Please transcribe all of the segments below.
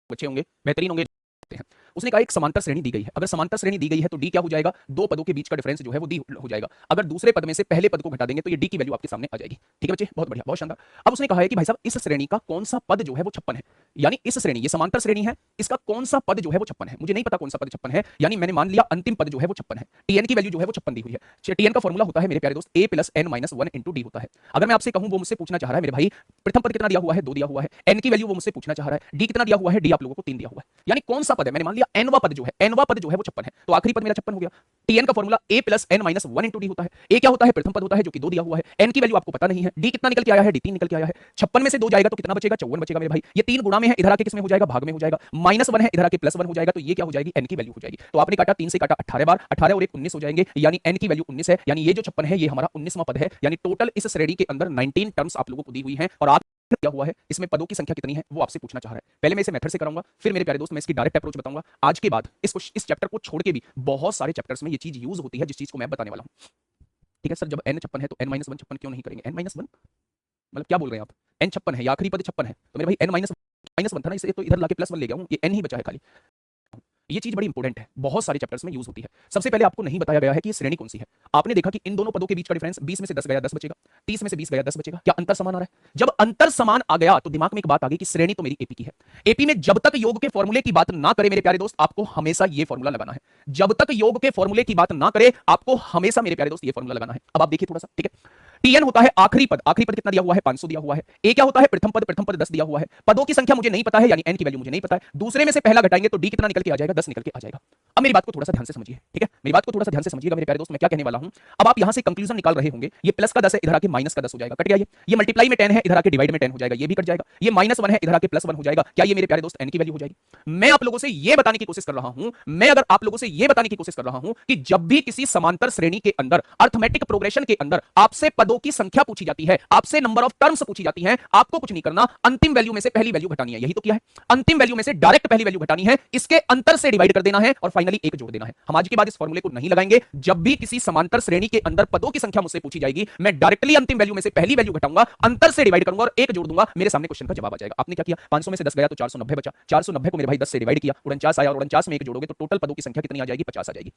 अच्छे होंगे, बेहतरीन होंगे हैं। उसने कहा एक समांतर श्रेणी दी गई है, अगर समांतर श्रेणी दी गई है तो डी क्या हो जाएगा, दो पदों के बीच का डिफरेंस जो है वो डी हो जाएगा। अगर दूसरे पद में से पहले पद को घटा देंगे तो ये डी की वैल्यू आपके सामने आ जाएगी। ठीक है बच्चे, बहुत बढ़िया, बहुत शानदार। अब उसने कहा है कि भाई साहब इस श्रेणी का कौन सा पद जो है वो 56 है, यानी इस श्रेणी, ये समांतर श्रेणी है, इसका कौन सा पद जो है वो 56 है। मुझे नहीं पता कौन सा पद 56 है, यानी मैंने मान लिया अंतिम पद जो है वो 56 है। टीएन की वैल्यू जो है वो 56 दी हुई है। टीएन का फॉर्मूला होता है मेरे प्यारे दोस्त a plus n minus 1 into D होता है। अगर मैं आपसे कहूं, वो मुझसे पूछना चाह रहा है मेरे भाई प्रथम पद कितना दिया हुआ है, 2 दिया हुआ है, n की वैल्यू वो मुझसे पूछना चाह रहा है, डी कितना दिया हुआ है, डी आप लोगों को 3 दिया हुआ है, यानी कौन सा पद है, मैंने मान लिया nवा पद जो है, nवा पद जो है वो 56 है, तो आखिरी पद मेरा 56 हो गया। टीएन का formula a plus n minus 1 into D होता है। a क्या होता है, प्रथम पद होता है जो कि 2 दिया हुआ है, n की वैल्यू आपको पता नहीं है, डी कितना निकल के आया है, डी 3 निकल के आया है। 56 में से 2 जाएगा तो कितना बचेगा, 54 बचेगा मेरे भाई। ये 3 गुणा में है, इधर आके किस में हो जाएगा, भाग में हो जाएगा। -1 है, इधर आके +1 हो जाएगा, तो ये क्या हो जाएगी, n की वैल्यू हो जाएगी। तो आपने काटा 3 से काटा 18 बार, 18 और 1 19 हो जाएंगे, यानी n की वैल्यू 19 है, यानी ये जो 56 है ये हमारा 19वां पद है। यानी टोटल इस श्रेणी के अंदर 19 टर्म्स आप लोगों को दी हुई है और क्या हुआ है, इसमें पदों की संख्या कितनी है वो आपसे पूछना चाह रहा है। पहले मैं इसे मेथड से कराऊंगा, फिर मेरे प्यारे दोस्त मैं इसकी डायरेक्ट अप्रोच बताऊंगा। आज के बाद इस चैप्टर को छोड़ के भी बहुत सारे चैप्टर्स में ये चीज यूज होती है जिस चीज को मैं बताने वाला हूं। ठीक है सर, जब n 56 है तो n माइनस 1 56 क्यों नहीं करेंगे, n माइनस 1 मतलब क्या बोल रहे हैं आप, n 56 है, ये आखिरी पद 56 है, तो मेरे भाई n माइनस 1 था ना, इसे तो इधर लाके +1 ले गया हूं, ये n ही बचा है खाली। ये चीज बड़ी इंपॉर्टेंट है, बहुत सारे चैप्टर्स में यूज होती है। सबसे पहले आपको नहीं बताया गया है कि ये श्रेणी कौन सी है। आपने देखा कि इन दोनों पदों के बीच का डिफरेंस 20 में से 10 गया 10 बचेगा, 30 में से 20 गया 10 बचेगा, क्या अंतर समान आ रहा है। जब अंतर समान आ गया तो दिमाग में एक बात आ गई कि श्रेणी तो मेरी एपी की है। एपी में जब तक योग के फॉर्मूले की बात ना करे मेरे प्यारे दोस्त, आपको हमेशा ये फॉर्मूला लगाना है। जब तक योग के फॉर्मूले की बात ना करे आपको हमेशा मेरे प्यारे दोस्त ये फॉर्मूला लगाना है। अब आप देखिए थोड़ा सा, ठीक है। टीएन होता है आखिरी पद, आखिरी पद कितना दिया हुआ है, 500 दिया हुआ है। ए क्या होता है, प्रथम पद 10 दिया हुआ है। पदों की संख्या मुझे नहीं पता है, यानी एन की वैल्यू मुझे नहीं पता है। दूसरे में से पहला घटाएंगे तो डी कितना निकल के आ जाएगा, 10 निकल के आ जाएगा। अब मेरी बात को थोड़ा सा ध्यान से समझिए, ठीक है, मेरी बात को थोड़ा सा ध्यान से समझिएगा मेरे प्यारे दोस्त, मैं क्या कहने वाला हूं। अब आप यहां से कंक्लूजन निकाल रहे होंगे, ये प्लस का 10 है, इधर आके माइनस का 10 हो जाएगा, कट गया ये मल्टीप्लाई में 10 है, इधर आके डिवाइड में 10 हो जाएगा, ये भी कट जाएगा। ये -1 है, इधर आके +1 हो जाएगा, क्या ये मेरे प्यारे दोस्त एन की वैल्यू हो जाएगी। मैं आप लोगों से ये बताने की कोशिश कर रहा हूं, मैं अगर आप लोगों से ये बताने की कोशिश कर रहा हूं कि जब भी किसी समांतर श्रेणी के अंदर अर्थमेटिक प्रोग्रेशन के अंदर आपसे पदों की संख्या पूछी जाती है, आपसे नंबर ऑफ टर्म्स पूछी जाती है, आपको कुछ नहीं करना, अंतिम वैल्यू में से पहली वैल्यू घटानी है, यही तो किया है। अंतिम वैल्यू में से डायरेक्ट पहली वैल्यू घटानी है, इसके अंतर से डिवाइड कर देना है और फाइनली एक जोड़ देना है। हम आज के बाद इस फॉर्मूले को नहीं लगाएंगे। जब भी किसी समांतर श्रेणी के अंदर पदों की संख्या मुझसे पूछी जाएगी, मैं डायरेक्टली अंतिम वैल्यू में से पहली वैल्यू घटाऊंगा, अंतर से डिवाइड करूंगा और एक जोड़ दूंगा, मेरे सामने क्वेश्चन का जवाब आ जाएगा। आपने क्या किया, 500 में से 10 गया तो 490 बचा, 490 को मेरे भाई 10 से डिवाइड किया, 49 आया और 49 में एक जोड़ोगे तो टोटल पदों की संख्या कितनी आ जाएगी, 50 आ जाएगी।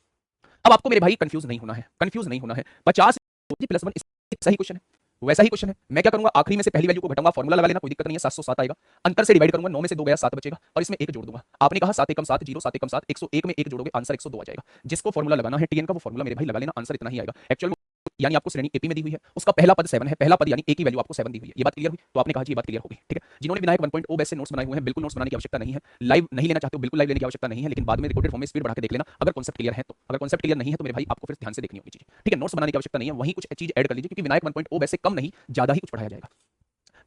अब आपको मेरे भाई कंफ्यूज नहीं होना है, कंफ्यूज नहीं होना है। 50 + 1 सही क्वेश्चन है, वैसा ही क्वेश्चन है। मैं क्या करूंगा, आखिरी में से पहली वैल्यू को घटाऊंगा, फॉर्मूला लगा लेना, कोई दिक्कत नहीं है, 707 आएगा। अंतर से डिवाइड करूंगा, 9 में से 2 गया 7 बचेगा और इसमें एक जोड़ दूंगा। आपने कहा 7 एकम 7 0 7 एकम 7 101 में एक जोड़ोगे आंसर 102 आ जाएगा। जिसको फॉर्मूला लगाना है टीएन का वो फॉर्मूला मेरे भाई लगा लेना, आंसर इतना ही आएगा। एक्चुअल यानी आपको श्रेणी एपी में दी हुई है, उसका पहला पद 7 है, पहला पद यानी ए की वैल्यू आपको 7 दी हुई है। ये बात क्लियर हुई, तो आपने कहा जी ये बात क्लियर हो गई, ठीक है। जिन्होंने विनायक 1.0 बेस से नोट्स बनाए हुए हैं, बिल्कुल नोट्स बनाने की आवश्यकता नहीं है। लाइव नहीं लेना चाहते हो, बिल्कुल लाइव लेने की आवश्यकता नहीं है, लेकिन बाद में रिकॉर्डेड फॉर्म में स्पीड बढ़ा के देख लेना अगर कॉन्सेप्ट क्लियर है तो। अगर कॉन्सेप्ट क्लियर नहीं है तो मेरे भाई आपको फिर ध्यान से देखनी होगी चीज, ठीक है। नोट्स बनाने की आवश्यकता नहीं है, वहीं कुछ चीज ऐड कर लीजिए क्योंकि विनायक 1.0 बेस से कम नहीं, ज्यादा ही कुछ पढ़ाया जाएगा।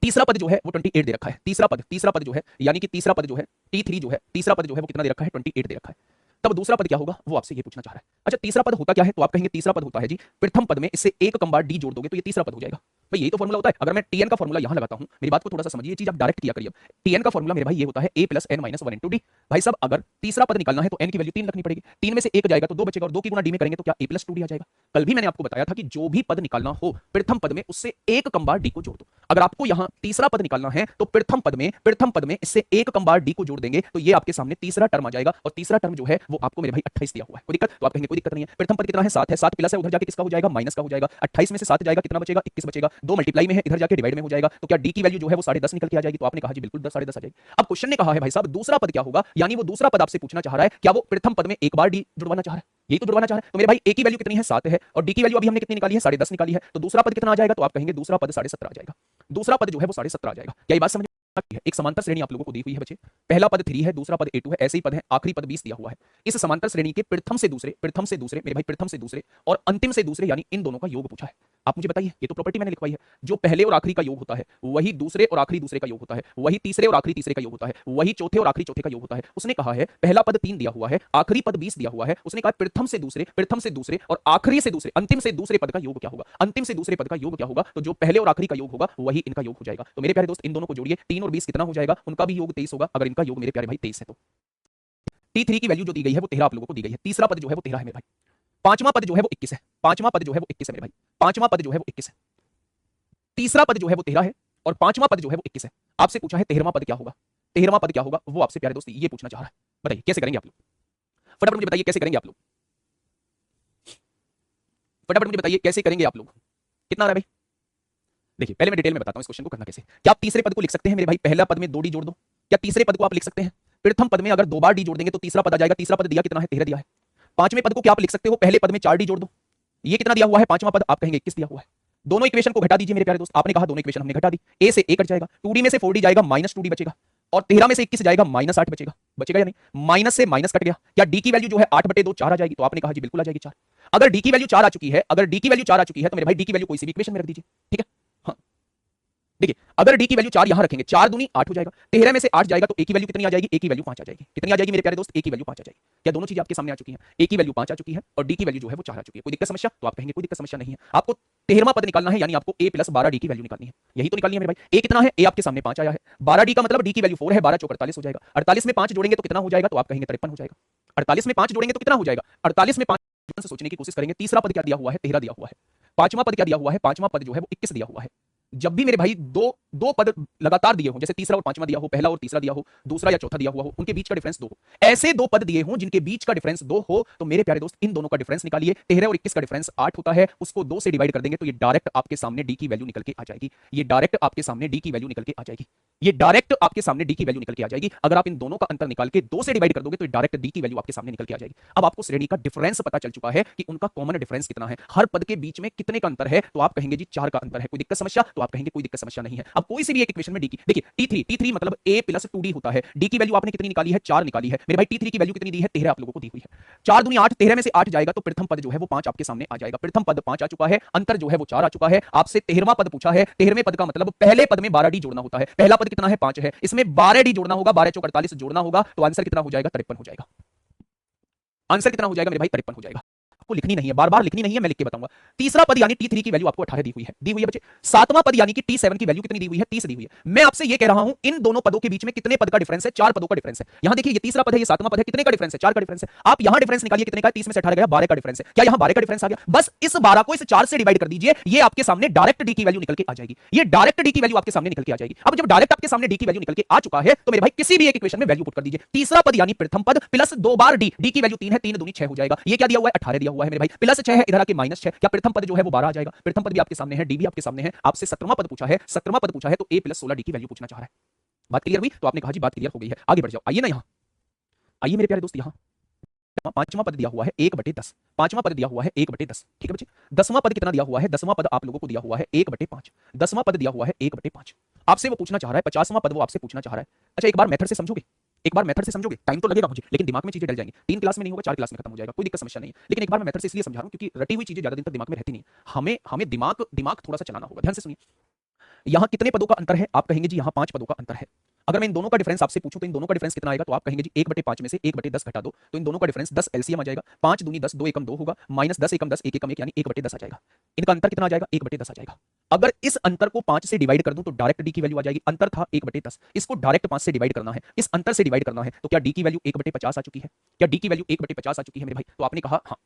तीसरा पद जो है वो 28 दे रखा है, तीसरा पद जो है यानी कि तीसरा पद जो है T3 जो है, तीसरा पद जो है वो कितना दे रखा है, 28 दे रखा है। तब दूसरा पद क्या होगा वो आपसे ये पूछना चाह रहा है। अच्छा तीसरा पद होता क्या है, तो आप कहेंगे तीसरा पद होता है जी प्रथम पद में इससे एक कम बार डी जोड़ दोगे तो ये तीसरा पद हो जाएगा। भाई यही तो फॉर्मूला होता है। अगर मैं टीएन का फॉर्मूला यहां लगाता हूं, मेरी बात को थोड़ा सा समझिए, ये चीज आप डायरेक्ट किया करिए। टीएन का फॉर्मूला मेरे भाई ये होता है a + n - 1 * डी। भाई साहब अगर तीसरा पद निकालना है तो n की वैल्यू 3 रखनी पड़ेगी, 3 में से 1 जाएगा तो 2 बचेगा और 2 की गुणा डी में करेंगे तो क्या a + 2d आ जाएगा। कल भी मैंने आपको बताया था कि जो भी पद निकालना हो प्रथम पद में उससे एक कम बार डी को जोड़ दो। अगर आपको यहां तीसरा पद निकालना है तो प्रथम पद में इससे एक कम बार डी को जोड़ देंगे तो ये आपके सामने तीसरा टर्म आ जाएगा और तीसरा टर्म जो है वो आपको मेरे भाई 28 दिया हुआ है। कोई दिक्कत, तो आप कहेंगे कोई दिक्कत नहीं है। प्रथम पद कितना है, 7 है, 7 प्लस है, उधर जाके किसका हो जाएगा, माइनस का हो जाएगा। 28 में से 7 जाएगा कितना बचेगा, 21 बचेगा। 2 मल्टीप्लाई में है, इधर जाके डिवाइड में हो जाएगा, तो क्या डी की वैल्यू जो है वो 10.5 निकल के आ जाएगी। तो आपने कहा जी बिल्कुल 10.5 आ जाएगी। अब क्वेश्चन ने कहा है भाई साहब दूसरा पद क्या होगा, यानी वो दूसरा पद आपसे पूछना चाह रहा है क्या वो प्रथम पद में एक बार डी जुड़वाना चाह रहा है, यही तो जुड़वाना चाह रहा है। तो मेरे भाई ए की वैल्यू कितनी है, 7 है और डी की वैल्यू अभी हमने कितनी निकाली है, 10.5 निकाली है। तो दूसरा पद कितना आ जाएगा, तो आप कहेंगे दूसरा पद 17.5 आ जाएगा। दूसरा पद जो है वो 17.5 आ जाएगा। क्या ये बात समझ है। एक समांतर श्रेणी आप लोगों को दी हुई है बच्चे, पहला पद 3 है, दूसरा पद A2 है, ऐसे ही पद है, आखिरी पद 20 दिया हुआ है। इस समांतर श्रेणी के प्रथम से दूसरे मेरे भाई प्रथम से दूसरे और अंतिम से दूसरे यानी इन दोनों का योग पूछा है। आप मुझे बताइए, ये तो प्रॉपर्टी मैंने लिखवाई है, जो पहले और आखिरी का योग होता है वही दूसरे और आखिरी दूसरे का योग होता है, वही तीसरे और आखिरी तीसरे का योग होता है, वही चौथे और आखिरी चौथे का योग होता है। उसने कहा है पहला पद 3 दिया हुआ है, आखिरी पद 20 दिया हुआ है। उसने कहा प्रथम से दूसरे और आखिरी से दूसरे, अंतिम से दूसरे पद का योग क्या होगा, अंतिम से दूसरे पद का योग क्या होगा, तो जो पहले और आखिरी का योग होगा वही इनका योग हो जाएगा। तो मेरे प्यारे दोस्त इन दोनों को जोड़िए, 3 और 20 कितना हो जाएगा, उनका भी योग 23 होगा। अगर इनका योग मेरे प्यारे भाई 23 है तो T3 की वैल्यू जो दी गई है वो 13 आप लोगों को दी गई है। तीसरा पद जो है वो 13 है मेरे भाई। पांचवा पद जो है वो 21 है, पांचवा पद जो है वो 21 है मेरे भाई, पांचवा पद जो है वो 21 है। तीसरा पद जो है वो 13 है और पांचवा पद जो है वो 21 है। आपसे पूछा है 13वां पद क्या होगा, 13वां पद क्या होगा वो आपसे प्यारे दोस्त ये पूछना चाह रहा है। बताइए कैसे करेंगे आप लोग, फटाफट मुझे बताइए कैसे करेंगे आप लोग, फटाफट मुझे बताइए कैसे करेंगे आप लोग, कितना आ रहा है भाई। देखिए पहले मैं डिटेल में बताता हूं इस क्वेश्चन को करना कैसे। क्या आप तीसरे पद को लिख सकते हैं मेरे भाई, पहला पद में 2 डी जोड़ दो। क्या तीसरे पद को आप लिख सकते हैं, प्रथम पद में अगर 2 बार डी जोड़ देंगे तो तीसरा पद आ जाएगा। तीसरा पद दिया कितना है, 13 दिया है। पांचवें पद को क्या आप लिख सकते हो, पहले पद में 4 डी जोड़ दो। ये कितना दिया हुआ है, पांचवा पद, आप कहेंगे 21 दिया हुआ है। दोनों इक्वेशन को घटा दीजिए मेरे प्यारे दोस्त, आपने कहा दोनों इक्वेशन हमने घटा दी, ए से ए कट जाएगा, 2d में से 4d जाएगा, -2d बचेगा, और 13 में से 21 जाएगा, -8 बचेगा। बचेगा या नहीं, माइनस से माइनस कट गया। क्या डी की वैल्यू जो है 8/2 4 आ जाएगी, तो आपने कहा जी बिल्कुल आ जाएगी 4। अगर डी की वैल्यू 4 आ चुकी है, अगर डी की वैल्यू 4 आ चुकी है तो मेरे भाई डी की वैल्यू कोई सी भी इक्वेशन में रख दीजिए, ठीक है। हाँ देखिए अगर डी की वैल्यू 4 यहां रखेंगे, 4 दूनी 8 हो जाएगा, 13 में से 8 जाएगा तो ए की वैल्यू कितनी आ जाएगी, ए की वैल्यू 5 आ जाएगी। कितनी आ जाएगी मेरे प्यारे दोस्त, ए की वैल्यू 5 आ जाएगी। क्या दोनों चीजें आपके सामने आ चुकी हैं, ए की वैल्यू 5 आ चुकी है और डी की वैल्यू जो है वो 4 आ चुकी है। कोई दिक्कत समस्या, तो आप कहेंगे कोई दिक्कत समस्या नहीं है। आपको 13वां पद निकालना है, यानी आपको a + 12d की वैल्यू निकालनी है, यही तो निकालनी है मेरे भाई। a कितना है, a आपके सामने 5 आया है, 12d का मतलब d की वैल्यू 4 है, 12 चौक 48 हो जाएगा। 48 में 5 जोड़ेंगे तो कितना हो जाएगा, तो आप कहेंगे 53 हो जाएगा। 48 में 5 जोड़ेंगे तो कितना हो जाएगा, 48 में 5 से सोचने की कोशिश करेंगे। तीसरा पद क्या दिया हुआ है, 13 दिया हुआ है। पांचवा पद क्या दिया हुआ है, पांचवा पद जो है वो 21 दिया हुआ है। जब भी मेरे भाई दो पद लगातार दिए हो, जैसे तीसरा और पांचवा दिया हो, पहला और तीसरा दिया हो, दूसरा या चौथा दिया हुआ हो, उनके बीच का डिफरेंस 2 हो, ऐसे 2 पद दिए हो जिनके बीच का डिफरेंस 2 हो, तो मेरे प्यारे दोस्त इन दोनों का डिफरेंस निकालिए। 13 और 21 का डिफरेंस 8 होता है, उसको 2 से डिवाइड कर देंगे तो ये डायरेक्ट आपके सामने डी की वैल्यू निकल के आ जाएगी। ये डायरेक्ट आपके सामने डी की वैल्यू निकल के आ जाएगी। ये डायरेक्ट आपके सामने डी की वैल्यू निकल के आ जाएगी। अगर आप इन दोनों का अंतर निकाल के 2 से डिवाइड कर दोगे तो डायरेक्ट डी की वैल्यू आपके सामने निकल के आ जाएगी। अब आपको श्रेणी का डिफरेंस पता चल चुका है कि उनका कॉमन डिफरेंस कितना है, हर पद के बीच में कितने का अंतर है, तो आप कहेंगे जी 4 का अंतर है। कोई दिक्कत समस्या, तो आप कहेंगे कोई दिक्कत समस्या नहीं है। अब कोई सी भी एक इक्वेशन में डी की, देखिए t3 मतलब a + 2d होता है। डी की वैल्यू आपने कितनी निकाली है, 4 निकाली है मेरे भाई। t3 की वैल्यू कितनी दी है, 13 आप लोगों को दी हुई है। 4 दूनी 8, 13 में से 8 जाएगा तो प्रथम पद जो है वो 5 आपके सामने आ जाएगा। प्रथम पद 5 आ चुका है, अंतर जो है वो 4 आ चुका है। आपसे 13वां पद पूछा है, 13वें पद का मतलब पहले पद में 12d जोड़ना होता है। पहला पद कितना है, 5 है, इसमें 12d जोड़ना होगा, 12 चौक 48 जोड़ना होगा, तो आंसर कितना हो जाएगा, 53 हो जाएगा। आंसर कितना हो जाएगा मेरे भाई, 53 हो जाएगा। आपको लिखनी नहीं है, बार बार लिखनी नहीं है, मैं लिख के बताऊंगा। तीसरा पद यानी t3 की वैल्यू आपको 18 दी हुई है बच्चे। सातवां पद यानी कि t7 की वैल्यू कितनी दी हुई है, 30 दी हुई है। मैं आपसे ये कह रहा हूं इन दोनों पदों के बीच में कितने पद का डिफरेंस है, 4 पदों का डिफरेंस है। यहां देखिए ये तीसरा पद है, ये सातवां पद है, कितने का डिफरेंस है, 4 का डिफरेंस है। आप यहां डिफरेंस निकालिए कितने का, 30 में से 18 गया, 12 का डिफरेंस है। क्या यहां 12 का डिफरेंस आ गया, बस इस 12 को इस 4 से डिवाइड कर दीजिए, ये आपके सामने डायरेक्ट डी की वैल्यू निकल के आ जाएगी। ये डायरेक्ट डी की वैल्यू आपके सामने निकल के आ जाएगी। अब जब डायरेक्ट आपके सामने डी की वैल्यू निकल के आ चुका है तो मेरे भाई किसी भी एक इक्वेशन में वैल्यू पुट कर दीजिए। तीसरा पद यानी प्रथम पद प्लस 2 बार डी, डी की वैल्यू 3 है, 3 दूनी 6 हो जाएगा। ये क्या दिया हुआ है, 18 दिया हुआ है मेरे भाई, प्लस 6 है, इधर आके -6। क्या प्रथम पद जो है वो 12 आ जाएगा। प्रथम पद भी आपके सामने है, डी भी आपके सामने है। आपसे 17वां पद पूछा है, 17वां पद पूछा है तो a + 16d की वैल्यू पूछना चाह रहा है। बात क्लियर हुई, तो आपने कहा जी बात क्लियर हो गई है, आगे बढ़ जाओ। आइए ना यहां, आइए मेरे प्यारे दोस्त यहां पांचवा पद दिया हुआ है 1/10, पांचवा पद दिया हुआ है 1/10, ठीक है बच्चे। 10वां पद कितना दिया हुआ है, 10वां पद आप लोगों को दिया हुआ है 1/5, 10वां पद दिया हुआ है 1/5। आपसे वो पूछना चाह रहा है 50वां पद, वो आपसे पूछना चाह रहा है। अच्छा एक बार मेथड से समझोगे, एक बार मेथड से समझोगे, टाइम तो लगेगा मुझे, लेकिन दिमाग में चीजें डल जाएंगी। 3 क्लास में नहीं होगा, 4 क्लास में खत्म हो जाएगा, कोई दिक्कत समस्या नहीं है। लेकिन एक बार मैं मेथड से इसलिए समझा रहा हूं क्योंकि रटी हुई चीजें ज्यादा दिन तक दिमाग में रहती नहीं। हमें दिमाग थोड़ा सा चलाना होगा। ध्यान से सुनिए, यहां कितने पदों का अंतर है, आप कहेंगे जी यहां 5 पदों का अंतर है। अगर मैं इन दोनों का डिफरेंस आपसे पूछूं तो इन दोनों का डिफरेंस कितना आएगा, तो आप कहेंगे जी 1/5 में से 1/10 घटा दो, तो इन दोनों का डिफरेंस 10 एलसीएम आ जाएगा। 5 दूनी 10, 2 एकम 2 होगा, -10 एकम 10, 1 एकम 1 यानी 1/10 आ जाएगा। इनका अंतर कितना आ जाएगा, 1/10 आ जाएगा। अगर इस अंतर को 5 से डिवाइड कर दूं तो डायरेक्ट डी की वैल्यू आ जाएगी। अंतर था 1/10, इसको डायरेक्ट 5 से डिवाइड करना है, इस अंतर से डिवाइड करना है, तो क्या डी की वैल्यू 1/50 आ चुकी है, क्या डी की वैल्यू 1/50 आ चुकी है मेरे भाई, तो आपने कहा हां।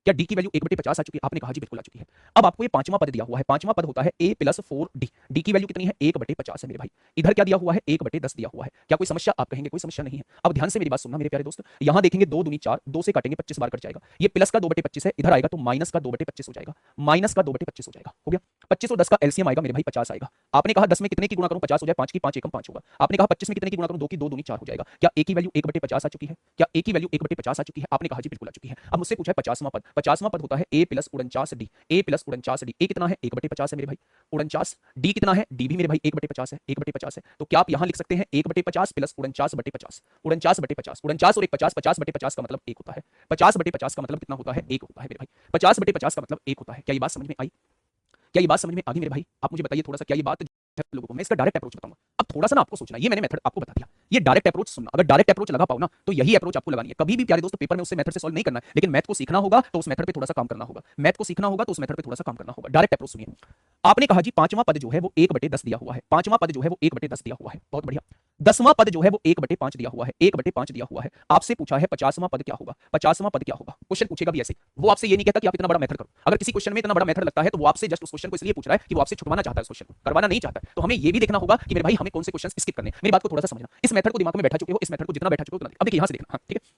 क्या डी की वैल्यू 1/50 आ चुकी है, आपने कहा जी बिल्कुल आ चुकी है। अब आपको ये पांचवा पद दिया हुआ है, पांचवा पद होता है a + 4d, डी की वैल्यू कितनी है, 1/50 है मेरे भाई। इधर क्या दिया हुआ है, 1/10 दिया हुआ है। क्या कोई समस्या, आप कहेंगे कोई समस्या नहीं है। अब ध्यान से मेरी बात सुनना मेरे प्यारे दोस्त, यहां देखेंगे 2 दूनी 4, 2 से काटेंगे 25 बार कट जाएगा। ये प्लस का 2/25 है, इधर आएगा तो माइनस का 2/25 हो जाएगा, माइनस का 2/25 हो जाएगा। हो गया, 25 और 10 का एलसीएम आएगा मेरे भाई 50 आएगा। आपने कहा 10 में कितने की गुणा करूं, 50 हो जाए, 5 की 5 एकम 5 होगा। आपने कहा 25 में कितने की गुणा करूं, 2 की 2 दूनी 4 हो जाएगा। क्या a की वैल्यू 1/50 आ चुकी है, क्या a की वैल्यू 1/50 आ चुकी है, आपने कहा जी बिल्कुल आ चुकी है। अब मुझसे पूछा है 50वां पद, 50वां पद होता है a + 49d, a + 49d, a कितना है 1/50 है मेरे भाई, 49, d कितना है, d भी मेरे भाई 1/50 है, 1/50 है। तो क्या आप यहां लिख सकते हैं 1/50 + 49/50, 49/50, 49 और 1 50, 50/50 का मतलब 1 होता है, 50/50 का मतलब कितना होता है, 1 होता है मेरे भाई, 50/50 का मतलब 1 होता है। क्या ये बात समझ में आई, क्या ये बात समझ में आ गई मेरे भाई, आप मुझे बताइए थोड़ा सा, क्या ये बात लोगों को, मैं इसका डायरेक्ट अप्रोच बताऊंगा। अब थोड़ा सा ना आपको सोचना, ये मैंने मेथड आपको बता दिया, ये डायरेक्ट अप्रोच सुनना। अगर डायरेक्ट अप्रोच लगा पाओ ना तो यही अप्रोच आपको लगानी है। कभी भी प्यारे दोस्तों पेपर में उससे मेथड से सॉल्व नहीं करना है, लेकिन मैथ को सीखना होगा तो उस मेथड पे थोड़ा सा काम करना होगा, मैथ को सीखना होगा तो उस मेथड पे थोड़ा सा काम करना होगा। डायरेक्ट अप्रोच सुनिए, आपने कहा जी पांचवा पद जो है वो 1/10 दिया हुआ है, पांचवा पद जो है वो 1/10 दिया हुआ है, बहुत बढ़िया। 10वां पद जो है वो 1/5 दिया हुआ है, 1/5 दिया हुआ है। आपसे पूछा है 50वां पद क्या होगा, 50वां पद क्या होगा, क्वेश्चन पूछेगा भी ऐसे, वो आपसे ये नहीं कहता कि आप इतना बड़ा मेथड करो। अगर किसी क्वेश्चन में इतना बड़ा मेथड लगता है तो वो आपसे जस्ट उस क्वेश्चन को इसलिए पूछ रहा है कि वो आपसे छुटवाना चाहता है, उस क्वेश्चन को करवाना नहीं चाहता। तो हमें ये भी देखना होगा कि मेरे भाई हमें कौन से क्वेश्चन स्किप करने। मेरी बात को थोड़ा सा समझना, इस मेथड को दिमाग में बैठा चुके हो, इस मेथड को जितना बैठा चुके हो उतना। अब देखिए यहां से देखना, हाँ ठीक है।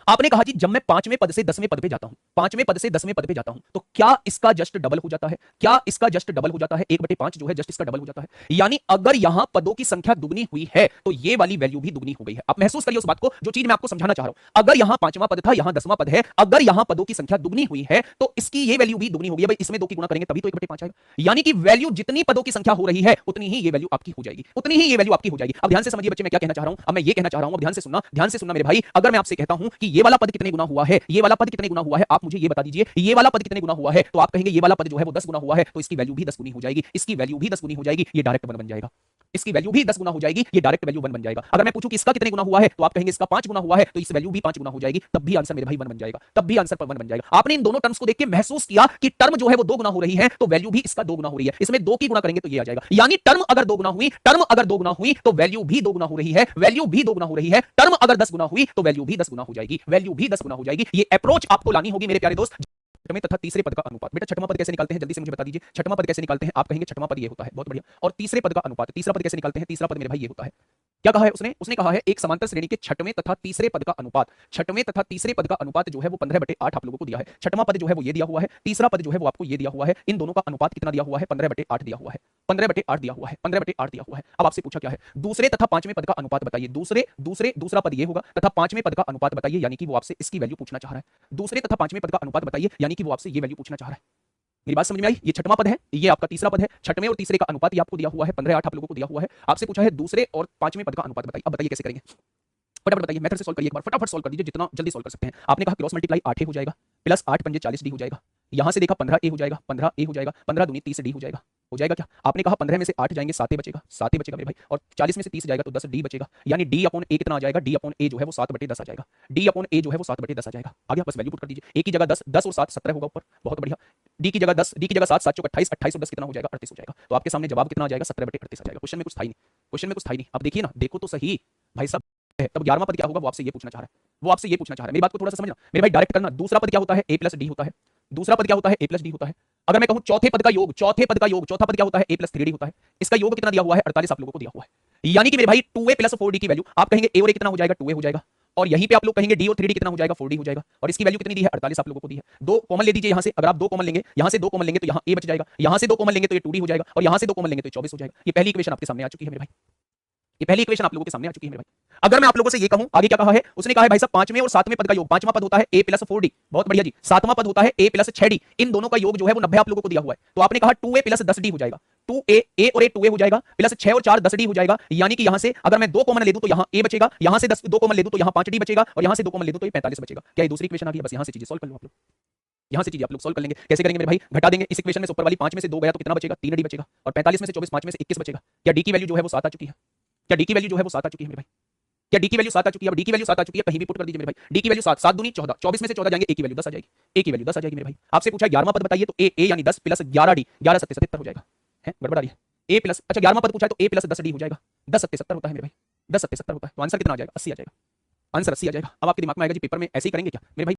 आपने कहा जी जब मैं 5वें पद से 10वें पद पे जाता हूं, 5वें पद से 10वें पद पे जाता हूं, तो क्या इसका जस्ट डबल हो जाता है? क्या इसका जस्ट डबल हो जाता है? 1/5 जो है जस्ट इसका डबल हो जाता है। यानी अगर यहां पदों की संख्या दुगनी हुई है तो ये वाली वैल्यू भी दुगनी हो गई है। आप महसूस करिए उस बात को, जो चीज मैं आपको समझाना चाह रहा हूं। अगर यहां 5वां पद था, यहां 10वां पद है, अगर यहां पदों की संख्या दुगनी हुई है तो इसकी ये वैल्यू भी दुगनी होगी। भाई इसमें 2 की गुणा करेंगे तभी तो 1/5 आएगा। यानी कि वैल्यू जितनी पदों की संख्या हो रही है उतनी ही ये वैल्यू आपकी हो जाएगी, उतनी ही ये वैल्यू आपकी हो जाएगी। अब ध्यान से समझिए बच्चे मैं क्या कहना चाह रहा हूं। अब मैं ये कहना चाह रहा हूं, अब ध्यान से सुनना मेरे भाई। अगर मैं आपसे कहता हूं कि ये वाला पद कितने गुना हुआ है, ये वाला पद कितने गुना हुआ है, आप मुझे ये बता दीजिए। ये वाला पद कितने गुना हुआ है, तो आप कहेंगे ये वाला पद जो है वो 10 गुना हुआ है, तो इसकी वैल्यू भी 10 गुनी हो जाएगी, इसकी वैल्यू भी 10 गुनी हो जाएगी, ये डायरेक्ट 1 बन जाएगा। इसकी वैल्यू भी 10 गुना हो जाएगी, ये डायरेक्ट वैल्यू 1 बन जाएगा। अगर मैं पूछूं कि इसका कितने गुना हुआ है, तो आप कहेंगे इसका 5 गुना हुआ है, तो इस वैल्यू भी 5 गुना हो जाएगी, तब भी आंसर मेरे भाई 1 बन जाएगा, तब भी आंसर 1 बन जाएगा। आपने इन दोनों टर्म्स को देख के महसूस किया कि टर्म जो है वो 2 गुना हो रही है, तो वैल्यू भी इसका 2 गुना हो रही है। इसमें 2 की गुणा करेंगे तो ये आ जाएगा। यानी टर्म अगर 2 गुना हुई, टर्म अगर 2 गुना हुई तो वैल्यू भी 2 गुना हो रही है, वैल्यू भी 2 गुना हो रही है। टर्म अगर 10 गुना हुई तो वैल्यू भी 10 गुना हो जाएगी, वैल्यू भी 10 गुना हो जाएगी। ये अप्रोच आपको लानी होगी मेरे प्यारे दोस्त। छठवें तथा तीसरे पद का अनुपात। बेटा छठवां पद कैसे निकालते हैं, जल्दी से मुझे बता दीजिए। छठवां पद कैसे निकालते हैं? आप कहेंगे छठवां पद ये होता है, बहुत बढ़िया। और तीसरे पद का अनुपात, तीसरा पद कैसे निकालते हैं? तीसरा पद मेरे भाई ये होता है। क्या कहा है उसने? उसने कहा है एक समांतर श्रेणी के छठवें तथा तीसरे पद का अनुपात। छठवें तथा तीसरे पद का अनुपात जो है वो 15/8 आप लोगों को दिया है। छठवां पद जो है वो ये दिया हुआ है, तीसरा पद जो है वो आपको ये दिया हुआ है। इन दोनों का अनुपात कितना दिया हुआ है? 15/8 दिया हुआ है, 15/8 दिया हुआ है, 15/8 दिया हुआ है। अब आपसे पूछा क्या है? दूसरे तथा पांचवें पद का अनुपात बताइए। दूसरा पद ये होगा तथा पांचवें पद का अनुपात बताइए, यानी कि वो आपसे इसकी वैल्यू पूछना चाह रहा है। दूसरे तथा पांचवें पद का अनुपात बताइए, यानी कि वो आपसे ये वैल्यू पूछना चाह रहा है। मेरी बात समझ में आई? ये छठवां पद है, ये आपका तीसरा पद है। छठवें और तीसरे का अनुपात ये आपको दिया हुआ है, 15/8 आप लोगों को दिया हुआ है। आपसे पूछा है दूसरे और पांचवें पद का अनुपात बताइए। अब बताइए कैसे करेंगे, फटाफट बताइए, मेथड से सॉल्व करिए एक बार, फटाफट सॉल्व कर दीजिए, जितना जल्दी सॉल्व कर सकते हैं। आपने कहा क्रॉस मल्टीप्लाई 8 हो जाएगा, प्लस 8 पंजे 40 डी हो जाएगा। यहां से देखा 15 हो जाएगा, 15 हो जाएगा, 15 दूनी 30 डी हो जाएगा। हो जाएगा क्या? आपने कहा 15 में से 8 जाएंगे 7 बचेगा, 7 बचेगा मेरे भाई। और 40 में से 30 जाएगा तो 10 डी बचेगा। यानी डी अपॉन ए कितना आ जाएगा? डी अपॉन ए जो है वो 7/10 आ जाएगा। डी अपॉन ए जो है वो 7/10 आ जाएगा। आ गया, बस वैल्यू पुट कर दीजिए। ए की जगह 10, 10 और 7 17 होगा ऊपर, बहुत बढ़िया। डी की जगह 10, डी की जगह 7, 7 चौक 28, 28 और 10 कितना हो जाएगा? 38 हो जाएगा। तो आपके सामने जवाब कितना आ जाएगा? 17/38 आ जाएगा। क्वेश्चन में कुछ था ही नहीं, क्वेश्चन में कुछ था ही नहीं। अब देखिए ना, देखो तो सही भाई साहब। तब 11वां पद क्या होगा वो आपसे ये पूछना चाह रहा है, वो आपसे ये पूछना चाह रहा है। मेरी बात को थोड़ा सा समझना मेरे भाई, डायरेक्ट करना। दूसरा पद क्या होता है? a प्लस डी होता है। दूसरा पद क्या होता है? a प्लस डी होता है। अगर मैं कहूं चौथे पद का योग, चौथा पद क्या होता है? a प्लस 3d होता है। इसका योग कितना दिया हुआ है? 48 आप लोगों को दिया हुआ है। यानी कि मेरे भाई 2a प्लस 4d की वैल्यू आप कहेंगे a और a कितना हो जाएगा? 2a हो जाएगा। और यहीं पे आप लोग कहेंगे d और 3d कितना हो जाएगा? 4d हो जाएगा। और इसकी वैल्यू कितनी दी है? 48 आप लोगों को दी है। 2 कॉमन ले दीजिए यहां से। अगर आप 2 कॉमन लेंगे, यहां से 2 कॉमन लेंगे तो यहां a बच जाएगा। यहां से 2 कॉमन लेंगे तो ये 2d हो जाएगा। और यहां से 2 कॉमन लेंगे तो 24 हो जाएगा। ये पहली इक्वेशन आपके सामने आ चुकी है मेरे भाई, ये पहली इक्वेशन आप लोगों के सामने आ चुकी है मेरे भाई। अगर मैं आप लोगों से ये कहूं, आगे क्या कहा है उसने? कहा है भाई साहब पांचवें और सातवें पद का योग, पांचवां पद होता है a प्लस 4d, बहुत बढ़िया जी। सातवां पद होता है a प्लस 6d। इन दोनों का योग जो है वो 90 आप लोगों को दिया हुआ है। तो आपने कहा 2a प्लस 10d हो जाएगा। 2a, a और a 2a हो जाएगा, प्लस 6 और 4 10d हो जाएगा। यानी कि यहां से अगर मैं 2 कॉमन ले दूं तो यहां a बचेगा, यहां से 2 कॉमन ले दूं तो यहां 5d बचेगा, और यहां से 2 कॉमन ले दूं तो ये 45 बचेगा। क्या ये दूसरी इक्वेशन आ गई? बस यहां से चीजें सॉल्व कर लो आप लोग, यहां से चीजें आप लोग सॉल्व कर लेंगे। कैसे करेंगे मेरे भाई? घटा देंगे इस इक्वेशन में से ऊपर वाली 5 में से 2 गया तो कितना बचेगा? 3d बचेगा। और 45 में से 24, 5 में से 21 बचेगा। क्या d की वैल्यू जो है वो 7 आ चुकी है? क्या डी की वैल्यू जो है वो 7 आ चुकी है मेरे भाई? क्या डी की वैल्यू 7 आ चुकी है? अब डी की वैल्यू 7 आ चुकी है, कहीं भी पुट कर दीजिए मेरे भाई। डी की वैल्यू 7, 7 दूनी 14, 24 में से 14 जाएंगे, ए की वैल्यू 10 आ जाएगी, ए की वैल्यू 10 आ जाएगी मेरे भाई। आपसे पूछा 11वां पद बताइए, तो ए यानी 10 प्लस 11d, 11 7 77 हो जाएगा। है गड़बड़ आ रही है? ए प्लस, अच्छा 11वां पद पूछा है तो ए प्लस 10d हो जाएगा। 10 77 होता है मेरे भाई, 10 77 होता है। तो आंसर कितना आ जाएगा? 80 आ जाएगा। आंसर 80 आ जाएगा। अब आपके दिमाग में आएगा जी पेपर में ऐसे ही करेंगे क्या मेरे भाई?